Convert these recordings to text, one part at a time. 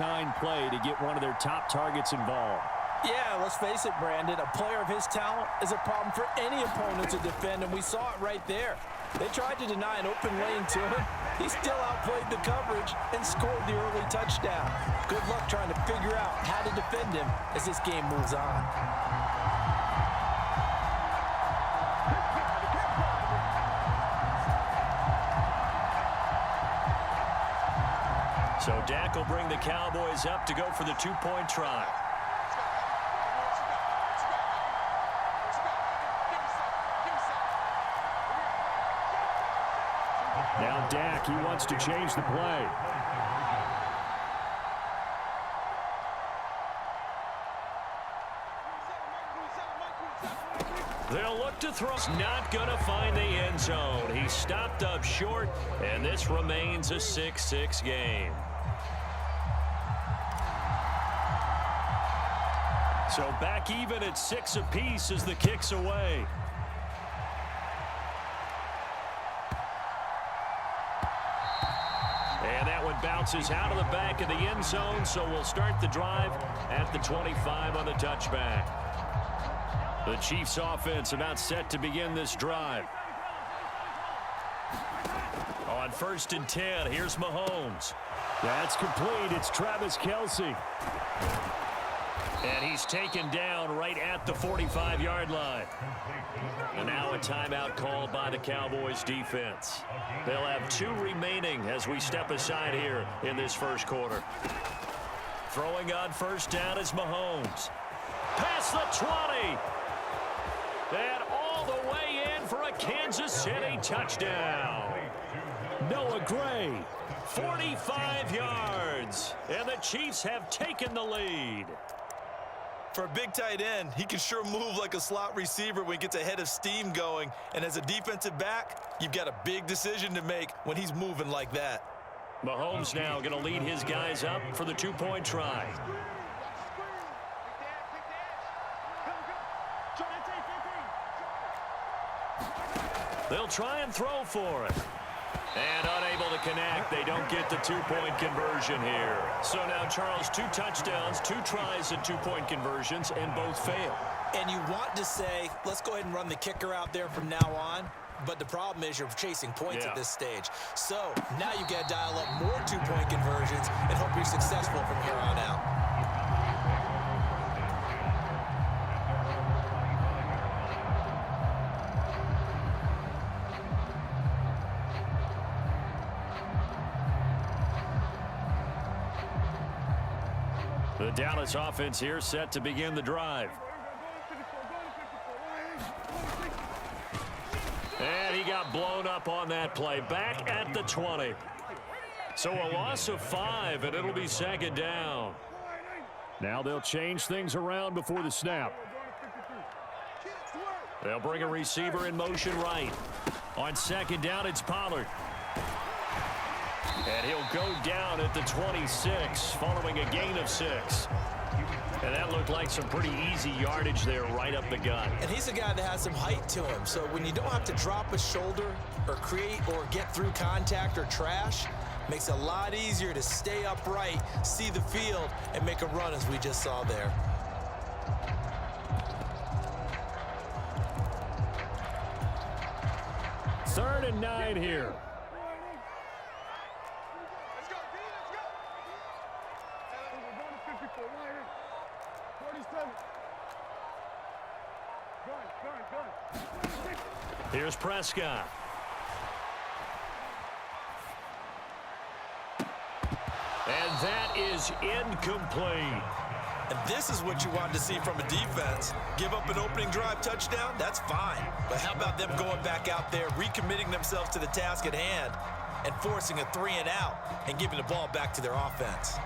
play to get one of their top targets involved. Yeah, let's face it, Brandon. A player of his talent is a problem for any opponent to defend, and we saw it right there. They tried to deny an open lane to him. He still outplayed the coverage and scored the early touchdown. Good luck trying to figure out how to defend him as this game moves on. So Dak will bring the Cowboys up to go for the two-point try. Now Dak, he wants to change the play. They'll look to throw. He's not going to find the end zone. He stopped up short, and this remains a 6-6 game. So back even at 6 apiece as the kick's away. And that one bounces out of the back of the end zone, so we'll start the drive at the 25 on the touchback. The Chiefs offense about set to begin this drive. On 1st and 10, here's Mahomes. That's complete. It's Travis Kelce. And he's taken down right at the 45-yard line. And now a timeout called by the Cowboys defense. They'll have 2 remaining as we step aside here in this first quarter. Throwing on 1st down is Mahomes. Past the 20. And all the way in for a Kansas City touchdown. Noah Gray. 45 yards. And the Chiefs have taken the lead. For a big tight end, he can sure move like a slot receiver when he gets a head of steam going. And as a defensive back, you've got a big decision to make when he's moving like that. Mahomes now going to lead his guys up for the two-point try. They'll try and throw for it. And unable to connect. They don't get the two-point conversion here. So now, Charles, 2 touchdowns, 2 tries and 2-point conversions, and both fail. And you want to say, let's go ahead and run the kicker out there from now on. But the problem is you're chasing points at this stage. So now you got to dial up more 2-point conversions and hope you're successful from here on out. The Dallas offense here set to begin the drive. And he got blown up on that play. Back at the 20. So a loss of 5, and it'll be 2nd down. Now they'll change things around before the snap. They'll bring a receiver in motion right. On 2nd down, it's Pollard. And he'll go down at the 26 following a gain of 6. And that looked like some pretty easy yardage there right up the gut. And he's a guy that has some height to him. So when you don't have to drop a shoulder or create or get through contact or trash, makes it a lot easier to stay upright, see the field, and make a run as we just saw there. Third and 9 here. Here's Prescott. And that is incomplete. And this is what you wanted to see from a defense. Give up an opening drive touchdown, that's fine. But how about them going back out there, recommitting themselves to the task at hand, and forcing a 3 and out, and giving the ball back to their offense.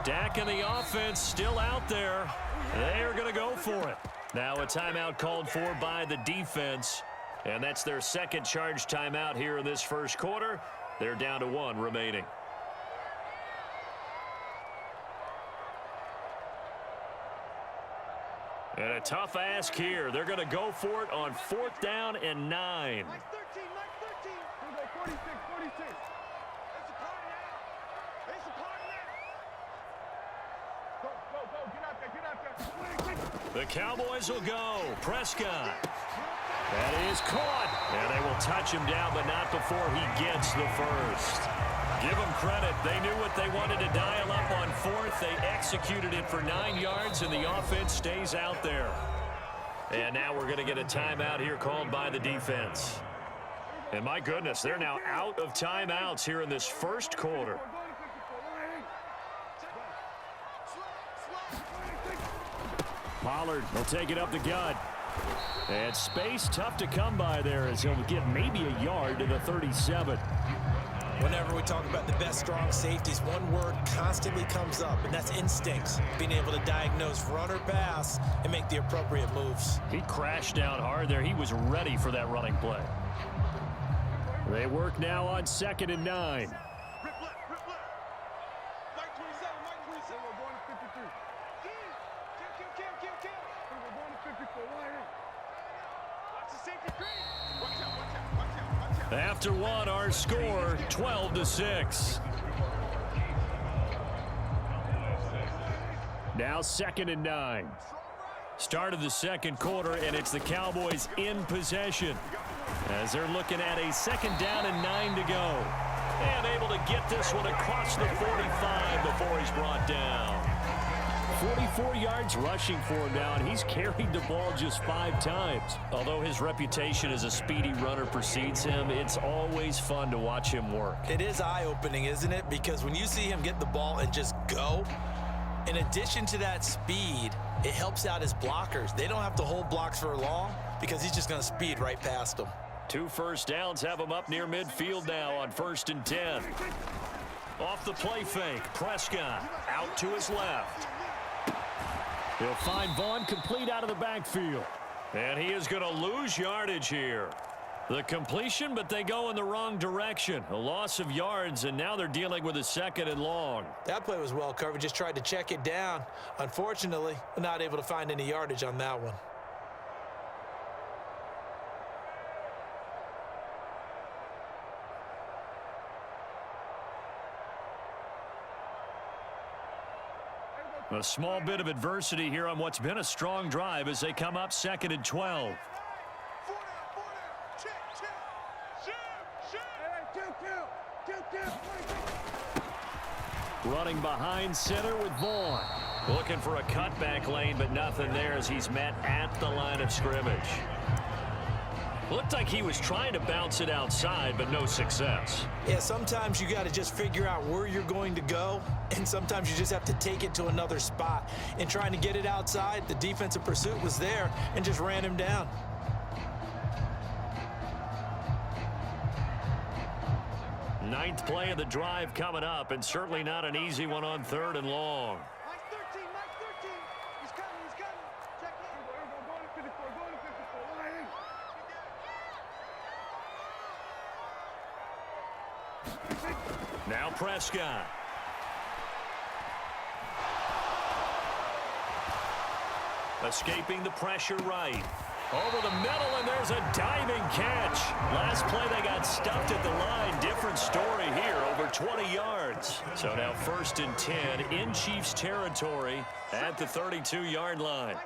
Dak and the offense still out there. They are going to go for it. Now a timeout called for by the defense. And that's their 2nd charge timeout here in this first quarter. They're down to 1 remaining. And a tough ask here. They're going to go for it on 4th down and 9. Mike 13, Mike 13. Here we go, 46, 46. It's a party now. It's a party now. Go, get out there, get out there. The Cowboys will go. Prescott. That is caught. And they will touch him down, but not before he gets the first. Give them credit. They knew what they wanted to dial up on 4th. They executed it for 9 yards, and the offense stays out there. And now we're going to get a timeout here called by the defense. And my goodness, they're now out of timeouts here in this first quarter. Pollard will take it up the gut. And space tough to come by there as he'll get maybe a yard to the 37. Whenever we talk about the best strong safeties, one word constantly comes up, and that's instincts. Being able to diagnose run or pass and make the appropriate moves. He crashed down hard there. He was ready for that running play. They work now on 2nd and 9. Rip left. Mike 27, Mike 27. We're going to 53. Kill. We're going to 54. Watch the safety screen. Watch out. After one, our score, 12-6. Now 2nd and 9. Start of the second quarter, and it's the Cowboys in possession as they're looking at a 2nd down and 9 to go. And able to get this one across the 45 before he's brought down. 44 yards rushing for him now, and he's carried the ball just 5 times. Although his reputation as a speedy runner precedes him, it's always fun to watch him work. It is eye-opening, isn't it? Because when you see him get the ball and just go, in addition to that speed, it helps out his blockers. They don't have to hold blocks for long because he's just going to speed right past them. 2 first downs have him up near midfield now on 1st and 10. Off the play fake, Prescott out to his left. He'll find Vaughn complete out of the backfield. And he is going to lose yardage here. The completion, but they go in the wrong direction. A loss of yards, and now they're dealing with a 2nd and long. That play was well covered. Just tried to check it down. Unfortunately, not able to find any yardage on that one. A small bit of adversity here on what's been a strong drive as they come up 2nd and 12. Running behind center with Vaughn. Looking for a cutback lane, but nothing there as he's met at the line of scrimmage. Looked like he was trying to bounce it outside, but no success. Yeah, sometimes you got to just figure out where you're going to go, and sometimes you just have to take it to another spot. In trying to get it outside, the defensive pursuit was there and just ran him down. Ninth play of the drive coming up, and certainly not an easy one on 3rd and long. Mike 13. He's coming. Check in. Go to 54. Now Prescott. Escaping the pressure right. Over the middle, and there's a diving catch. Last play, they got stuffed at the line. Different story here, over 20 yards. So now 1st and 10 in Chiefs territory at the 32-yard line. Mike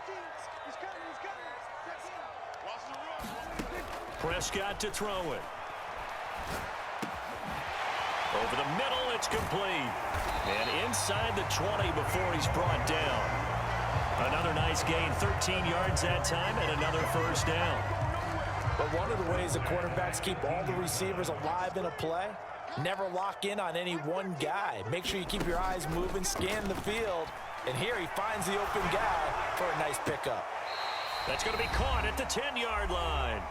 13. He's coming. Check in. Prescott to throw it. Over the middle, it's complete. And inside the 20 before he's brought down. Another nice gain, 13 yards that time, and another 1st down. But one of the ways the quarterbacks keep all the receivers alive in a play, never lock in on any one guy. Make sure you keep your eyes moving, scan the field, and here he finds the open guy for a nice pickup. That's going to be caught at the 10-yard line.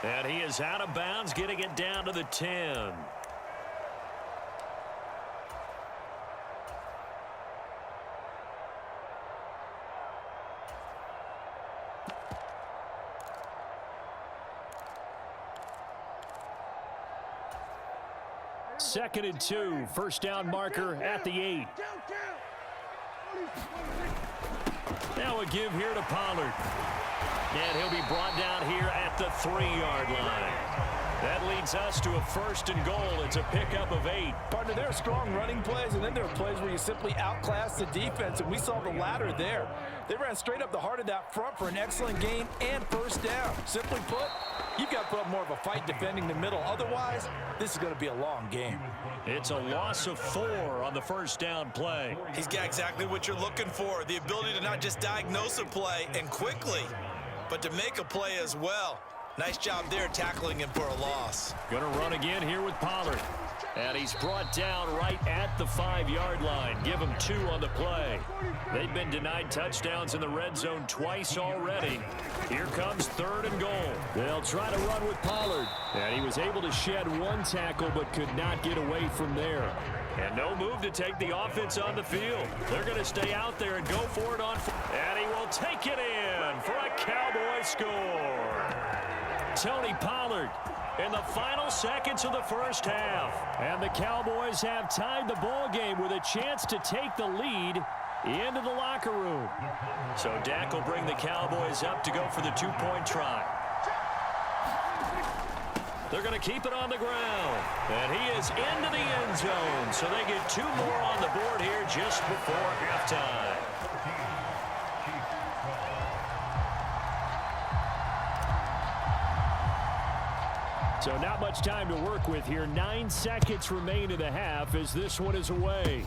And he is out of bounds, getting it down to the 10. Second and 2, 1st down marker at the 8. Now a give here to Pollard. And he'll be brought down here at the 3-yard line. That leads us to a 1st and goal. It's a pickup of 8. Partner, there are strong running plays, and then there are plays where you simply outclass the defense, and we saw the latter there. They ran straight up the heart of that front for an excellent gain and 1st down. Simply put, you've got to put up more of a fight defending the middle. Otherwise, this is going to be a long game. It's a loss of 4 on the 1st down play. He's got exactly what you're looking for, the ability to not just diagnose a play and quickly, but to make a play as well. Nice job there tackling him for a loss. Going to run again here with Pollard. And he's brought down right at the 5-yard line. Give him 2 on the play. They've been denied touchdowns in the red zone twice already. Here comes 3rd and goal. They'll try to run with Pollard. And he was able to shed 1 tackle but could not get away from there. And no move to take the offense on the field. They're going to stay out there and go for it on. And he will take it in for a Cowboy score. Tony Pollard in the final seconds of the 1st half. And the Cowboys have tied the ball game with a chance to take the lead into the locker room. So Dak will bring the Cowboys up to go for the 2-point try. They're going to keep it on the ground. And he is into the end zone. So they get 2 more on the board here just before halftime. So not much time to work with here. 9 seconds remain in the half as this one is away.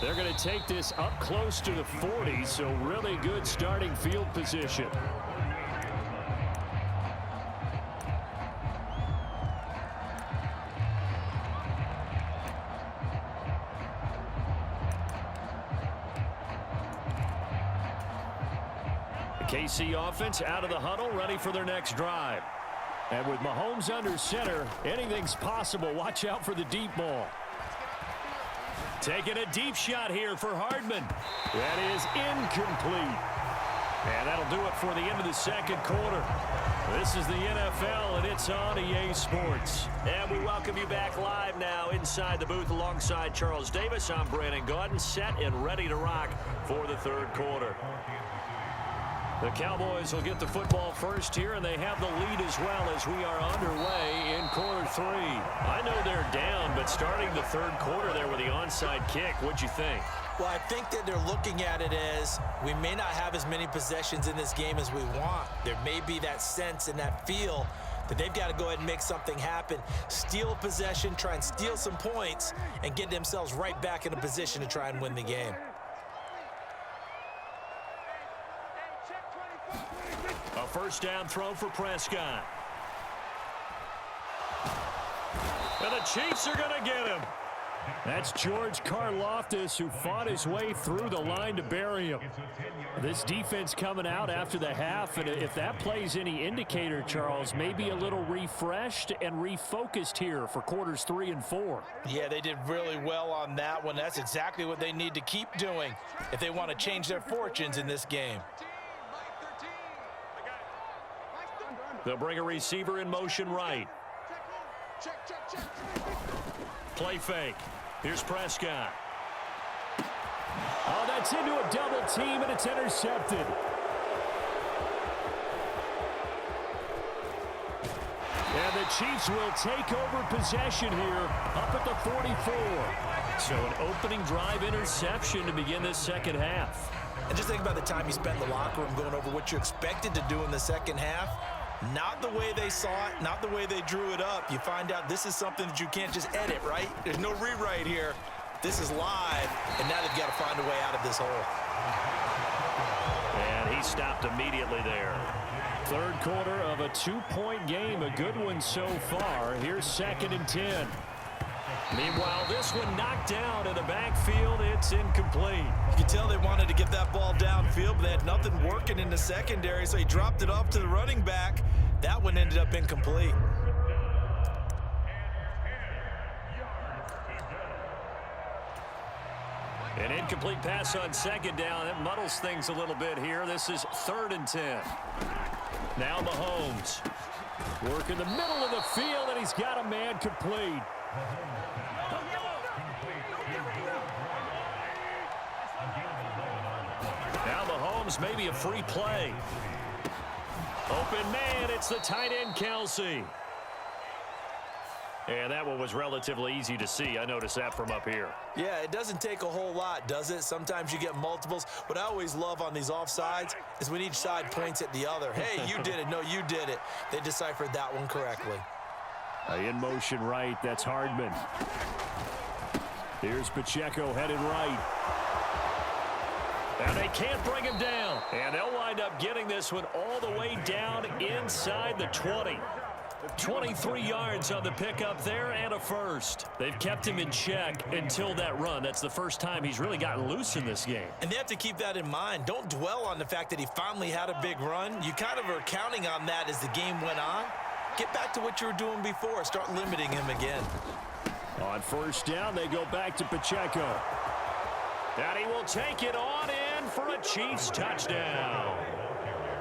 They're going to take this up close to the 40, so really good starting field position. KC offense out of the huddle, ready for their next drive. And with Mahomes under center, anything's possible. Watch out for the deep ball. Taking a deep shot here for Hardman. That is incomplete. And that'll do it for the end of the 2nd quarter. This is the NFL, and it's on EA Sports. And we welcome you back live now inside the booth alongside Charles Davis. I'm Brandon Gaudin, set and ready to rock for the 3rd quarter. The Cowboys will get the football first here, and they have the lead as well as we are underway in quarter 3. I know they're down, but starting the 3rd quarter there with the onside kick, what'd you think? Well, I think that they're looking at it as we may not have as many possessions in this game as we want. There may be that sense and that feel that they've got to go ahead and make something happen, steal a possession, try and steal some points, and get themselves right back in a position to try and win the game. A 1st down throw for Prescott. And the Chiefs are going to get him. That's George Karlaftis, who fought his way through the line to bury him. This defense coming out after the half, and if that plays any indicator, Charles, maybe a little refreshed and refocused here for quarters 3 and 4. Yeah, they did really well on that one. That's exactly what they need to keep doing if they want to change their fortunes in this game. They'll bring a receiver in motion right. Play fake. Here's Prescott. Oh, that's into a double team, and it's intercepted. And the Chiefs will take over possession here up at the 44. So an opening drive interception to begin this 2nd half. And just think about the time you spent in the locker room going over what you expected to do in the 2nd half. Not the way they saw it, not the way they drew it up. You find out this is something that you can't just edit, right? There's no rewrite here. This is live, and now they've got to find a way out of this hole. And he stopped immediately there. 3rd quarter of a 2-point game, a good one so far. Here's 2nd and 10. Meanwhile, this one knocked down in the backfield. It's incomplete. You can tell they wanted to get that ball downfield, but they had nothing working in the secondary, so he dropped it off to the running back. That one ended up incomplete. An incomplete pass on 2nd down. It muddles things a little bit here. This is 3rd and 10. Now Mahomes. Work in the middle of the field, and he's got a man complete. becomes maybe a free play. Open man, it's the tight end, Kelsey. And that one was relatively easy to see. I noticed that from up here. Yeah, it doesn't take a whole lot, does it? Sometimes you get multiples. What I always love on these offsides is when each side points at the other. Hey, you did it. No, you did it. They deciphered that one correctly. In motion right, that's Hardman. Here's Pacheco headed right. And they can't bring him down. And they'll wind up getting this one all the way down inside the 20. 23 yards on the pickup there and a first. They've kept him in check until that run. That's the first time he's really gotten loose in this game. And they have to keep that in mind. Don't dwell on the fact that he finally had a big run. You kind of are counting on that as the game went on. Get back to what you were doing before. Start limiting him again. On first down, they go back to Pacheco. And he will take it on in for a Chiefs touchdown.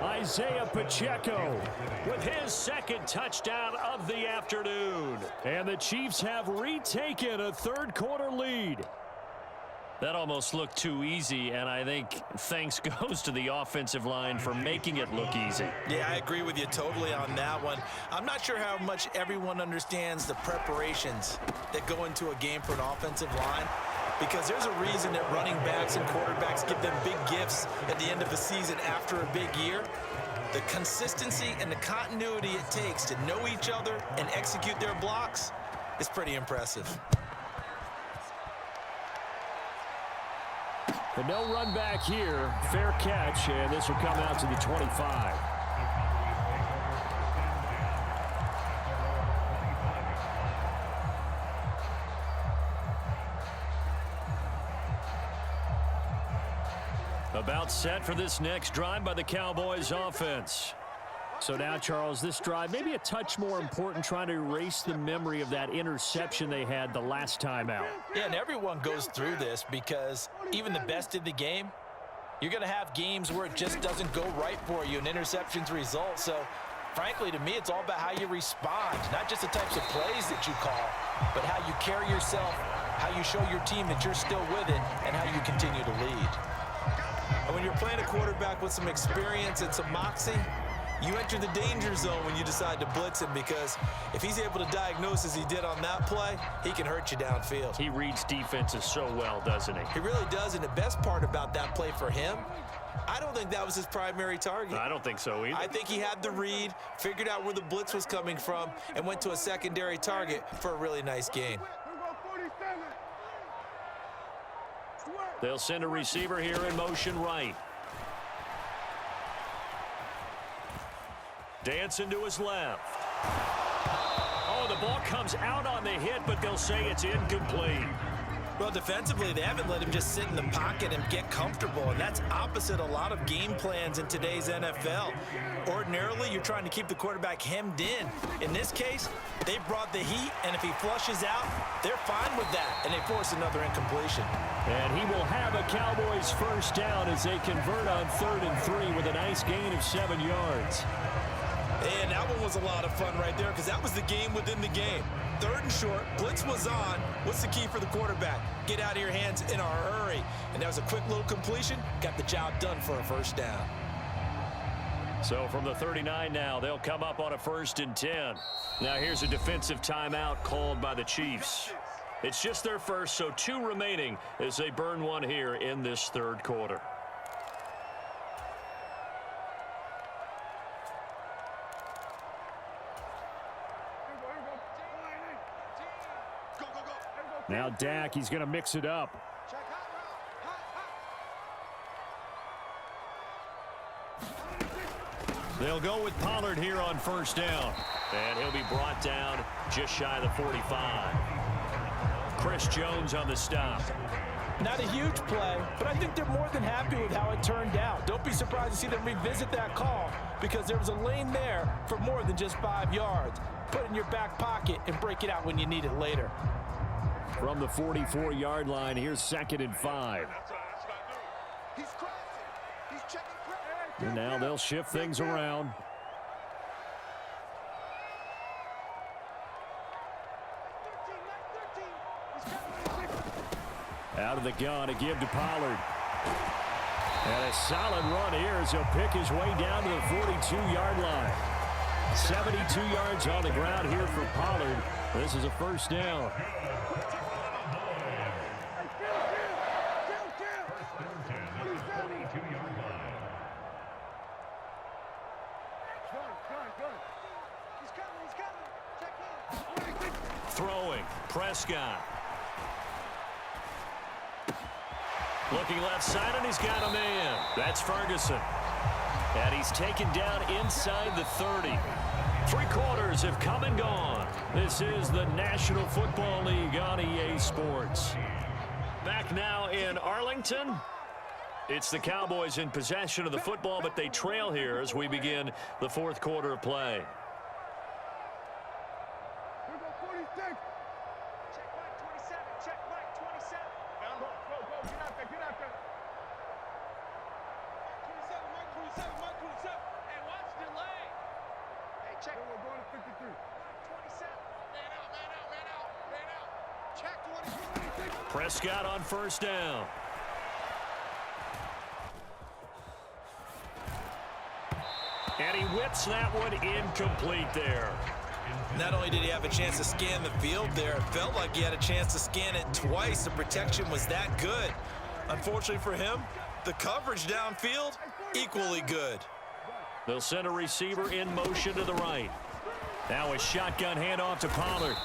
Isaiah Pacheco with his second touchdown of the afternoon. And the Chiefs have retaken a third-quarter lead. That almost looked too easy, and I think thanks goes to the offensive line for making it look easy. Yeah, I agree with you totally on that one. I'm not sure how much everyone understands the preparations that go into a game for an offensive line, because there's a reason that running backs and quarterbacks give them big gifts at the end of the season after a big year. The consistency and the continuity it takes to know each other and execute their blocks is pretty impressive. But no run back here. Fair catch, and this will come out to the 25. About set for this next drive by the Cowboys offense. So now, Charles, this drive maybe a touch more important, trying to erase the memory of that interception they had the last time out. Yeah, and everyone goes through this because even the best in the game, you're going to have games where it just doesn't go right for you and interceptions result. So, frankly, to me, it's all about how you respond, not just the types of plays that you call, but how you carry yourself, how you show your team that you're still with it, and how you continue to lead. And when you're playing a quarterback with some experience and some moxie, you enter the danger zone when you decide to blitz him, because if he's able to diagnose as he did on that play, he can hurt you downfield. He reads defenses so well, doesn't he? He really does, and the best part about that play for him, I don't think that was his primary target. I don't think so either. I think he had the read, figured out where the blitz was coming from, and went to a secondary target for a really nice gain. They'll send a receiver here in motion right. Dancing to his left. Oh, the ball comes out on the hit, but they'll say it's incomplete. Well, defensively, they haven't let him just sit in the pocket and get comfortable, and that's opposite a lot of game plans in today's NFL. Ordinarily, you're trying to keep the quarterback hemmed in. In this case, they brought the heat, and if he flushes out, they're fine with that, and they force another incompletion. And he will have a Cowboys first down as they convert on 3rd and 3 with a nice gain of 7 yards. And that one was a lot of fun right there, because that was the game within the game. 3rd and short, blitz was on. What's the key for the quarterback? Get out of your hands in a hurry. And that was a quick little completion. Got the job done for a first down. So from the 39 now, they'll come up on a 1st and 10. Now here's a defensive timeout called by the Chiefs. It's just their first, so 2 remaining as they burn one here in this 3rd quarter. Now Dak, he's going to mix it up. They'll go with Pollard here on 1st down. And he'll be brought down just shy of the 45. Chris Jones on the stop. Not a huge play, but I think they're more than happy with how it turned out. Don't be surprised to see them revisit that call, because there was a lane there for more than just 5 yards. Put it in your back pocket and break it out when you need it later. From the 44-yard line, here's 2nd and 5. And now they'll shift things around. Out of the gun, a give to Pollard. And a solid run here as he'll pick his way down to the 42-yard line. 72 yards on the ground here for Pollard. This is a first down. Throwing, Prescott. Looking left side, and he's got a man. That's Ferguson. And he's taken down inside the 30. 3 quarters have come and gone. This is the National Football League on EA Sports. Back now in Arlington. It's the Cowboys in possession of the football, but they trail here as we begin the 4th quarter of play. Prescott on first down. And he whips that one incomplete there. Not only did he have a chance to scan the field there, it felt like he had a chance to scan it twice. The protection was that good. Unfortunately for him, the coverage downfield, equally good. They'll send a receiver in motion to the right. Now a shotgun handoff to Pollard.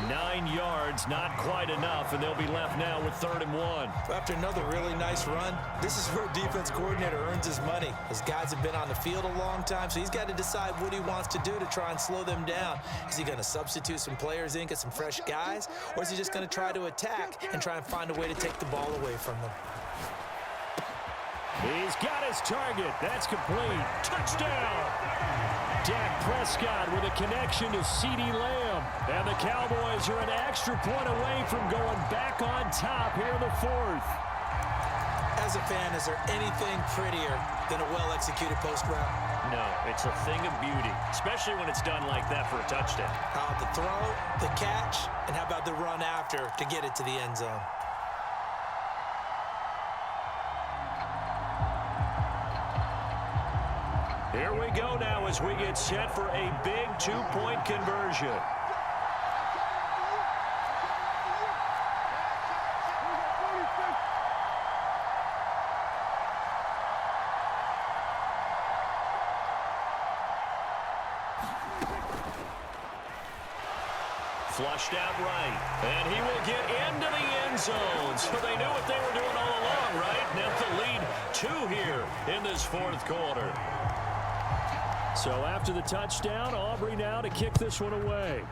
9 yards, not quite enough, and they'll be left now with 3rd and 1. After another really nice run, this is where defense coordinator earns his money. His guys have been on the field a long time, so he's got to decide what he wants to do to try and slow them down. Is he going to substitute some players in, get some fresh guys, or is he just going to try to attack and try and find a way to take the ball away from them? He's got his target. That's complete. Touchdown! Dak Prescott with a connection to CeeDee Lamb. And the Cowboys are an extra point away from going back on top here in the 4th. As a fan, is there anything prettier than a well-executed post route? No, it's a thing of beauty, especially when it's done like that for a touchdown. How about the throw, the catch, and how about the run after to get it to the end zone? Here we go now as we get set for a big 2-point conversion. Flushed out right, and he will get into the end zone. So they knew what they were doing all along, right? Now the lead 2 here in this 4th quarter. So after the touchdown, Aubrey now to kick this one away.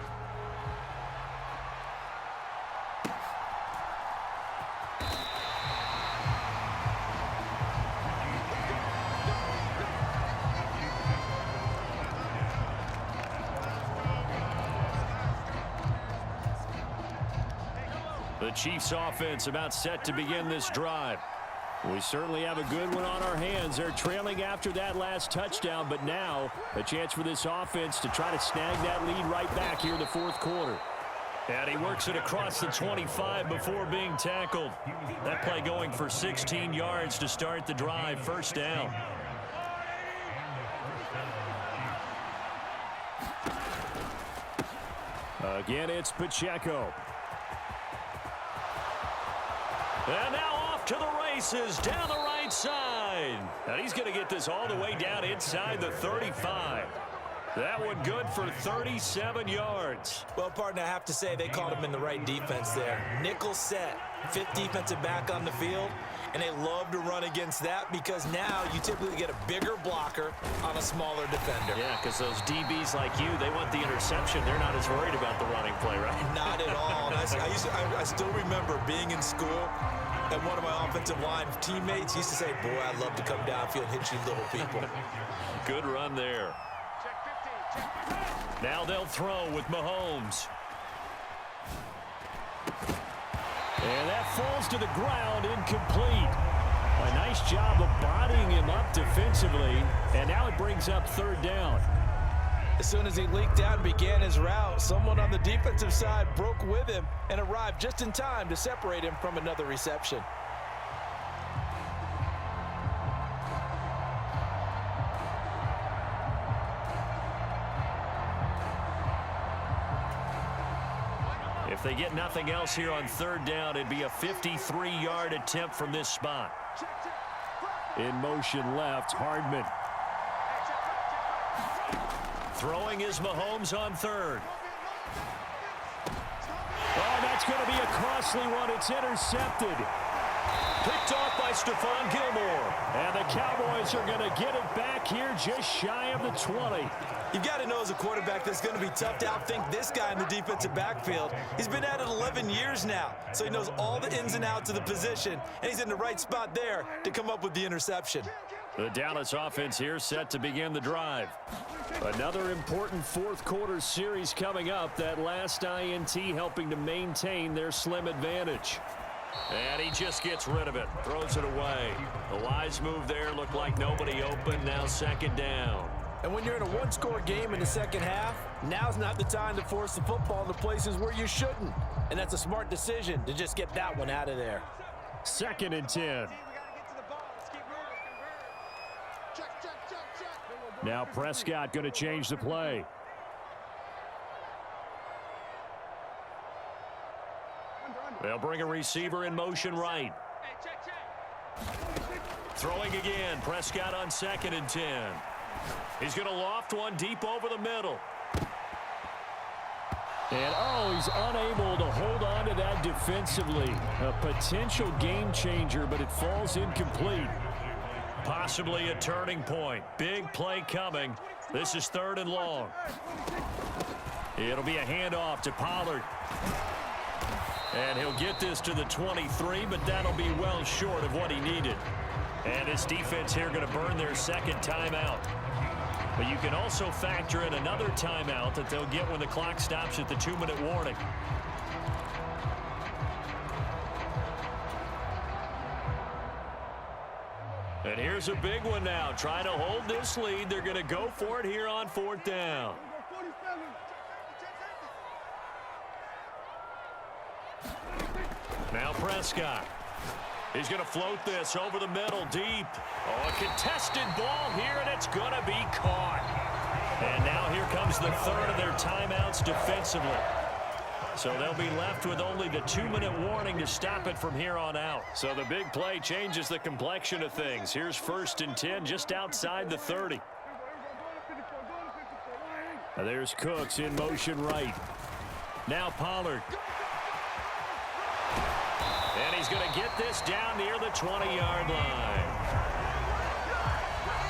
The Chiefs offense about set to begin this drive. We certainly have a good one on our hands. They're trailing after that last touchdown, but now a chance for this offense to try to snag that lead right back here in the 4th quarter. And he works it across the 25 before being tackled. That play going for 16 yards to start the drive. First down. Again, it's Pacheco. And now off to the races down the right side. And he's going to get this all the way down inside the 35. That one good for 37 yards. Well, partner, I have to say they called him in the right defense there. Nickel set, 5th defensive back on the field, and they love to run against that because now you typically get a bigger blocker on a smaller defender. Yeah, because those DBs like you, they want the interception. They're not as worried about the running play, right? Not at all. I still remember being in school, and one of my offensive line teammates used to say, boy, I'd love to come downfield and hit you little people. Good run there. Now they'll throw with Mahomes. And that falls to the ground, incomplete. A nice job of bodying him up defensively, and now it brings up 3rd down. As soon as he leaked out and began his route, someone on the defensive side broke with him and arrived just in time to separate him from another reception. If they get nothing else here on third down, it'd be a 53-yard attempt from this spot. In motion left, Hardman. Throwing is Mahomes on third. Oh, that's going to be a costly one. It's intercepted. Picked off by Stephon Gilmore. And the Cowboys are going to get it back here just shy of the 20. You've got to know as a quarterback that's going to be tough to outthink this guy in the defensive backfield. He's been at it 11 years now, so he knows all the ins and outs of the position, and he's in the right spot there to come up with the interception. The Dallas offense here set to begin the drive. Another important fourth quarter series coming up. That last INT helping to maintain their slim advantage. And he just gets rid of it. Throws it away. The wise move there. Looked like nobody open. Now second down. And when you're in a one-score game in the second half, now's not the time to force the football to places where you shouldn't. And that's a smart decision to just get that one out of there. 2nd and 10. Now Prescott going to change the play. They'll bring a receiver in motion right. Throwing again. Prescott on 2nd and 10. He's going to loft one deep over the middle. And, oh, he's unable to hold on to that defensively. A potential game changer, but it falls incomplete. Possibly a turning point. Big play coming. This is 3rd and long. It'll be a handoff to Pollard. And he'll get this to the 23, but that'll be well short of what he needed. And his defense here going to burn their 2nd timeout. But you can also factor in another timeout that they'll get when the clock stops at the 2-minute warning. And here's a big one now. Trying to hold this lead. They're going to go for it here on 4th down. Now Prescott. He's going to float this over the middle deep. Oh, a contested ball here, and it's going to be caught. And now here comes the 3rd of their timeouts defensively. So they'll be left with only the 2-minute warning to stop it from here on out. So the big play changes the complexion of things. Here's 1st and 10 just outside the 30. Now there's Cooks in motion right. Now Pollard. And he's going to get this down near the 20-yard line.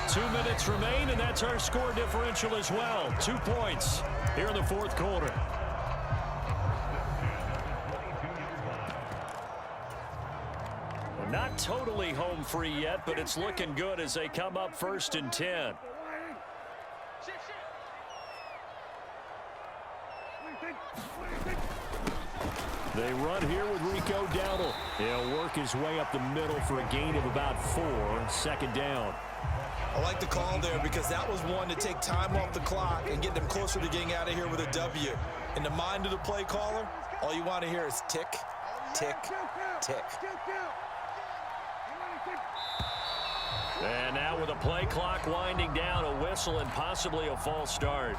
2 minutes remain, and that's our score differential as well. 2 points here in the 4th quarter. Well, not totally home free yet, but it's looking good as they come up 1st and 10. They run here with Rico Dowdle. He'll work his way up the middle for a gain of about 4. 2nd down. I like the call there because that was one to take time off the clock and get them closer to getting out of here with a W. In the mind of the play caller, all you want to hear is tick, tick, tick. And now with a play clock winding down, a whistle and possibly a false start.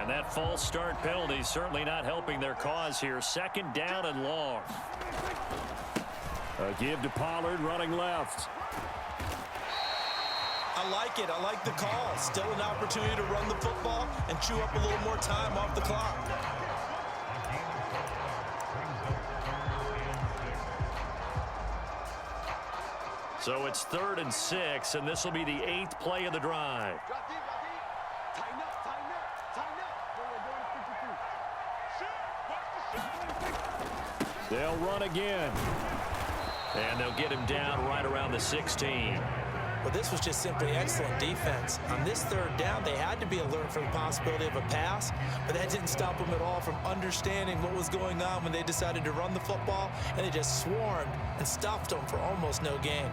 And that false start penalty certainly not helping their cause here. 2nd down and long. A give to Pollard running left. I like it. I like the call. Still an opportunity to run the football and chew up a little more time off the clock. So it's 3rd and 6, and this will be the 8th play of the drive. They'll run again. And they'll get him down right around the 16. But this was just simply excellent defense. On this 3rd down, they had to be alert for the possibility of a pass, but that didn't stop them at all from understanding what was going on when they decided to run the football, and they just swarmed and stuffed them for almost no gain.